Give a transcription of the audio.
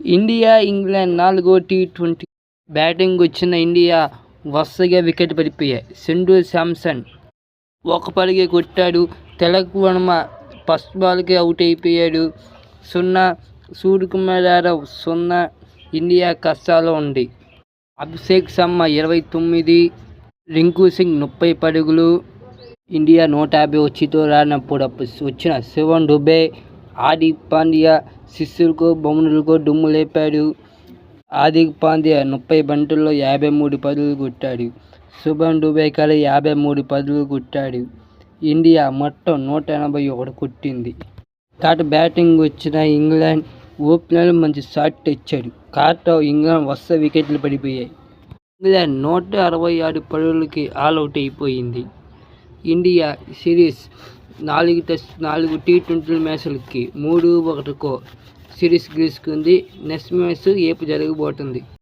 India England 4వ T20 batting వచ్చిన India వరుసగా వికెట్ పడిపోయాయి. సంజు శాంసన్ ఒక పరుగే కొట్టాడు. తిలక్ వర్మ ఫస్ట్ బాల్కే అవుట్ అయిపోయాడు. 0. సూర్యకుమార్ యాదవ్ 0. ఇండియా కష్టాల్లో ఉంది. అభిషేక్ శర్మ 29, రింకు సింగ్ 30 పరుగులు. ఇండియా 150 వచ్చితో రానప్పుడు వచ్చిన శివన్ దుబే, హార్దిక్ పాండ్యా శిష్యులకు బౌలర్లకు దుమ్ము లేపాడు. హార్దిక్ పాండ్యా 30 బంతుల్లో 53 పరుగులు కొట్టాడు. శివన్ దుబే కూడా 53 పరుగులు కొట్టాడు. ఇండియా మొత్తం 181 కొట్టింది. తాట బ్యాటింగ్ వచ్చిన ఇంగ్లాండ్ ఓపెనర్ మంచి షాట్ తెచ్చాడు. కాతో ఇంగ్లాండ్ వరుస వికెట్లు పడిపోయాయి. ఇంగ్లాండ్ 166 పరుగులకి ఆల్అవుట్ అయిపోయింది. ఇండియా సిరీస్ 4 టీ20 మ్యాచ్లకి 3-1తో సిరీస్ గెలుచుకుంది. నెక్స్ట్ మ్యాచ్ రేపు జరగబోతుంది.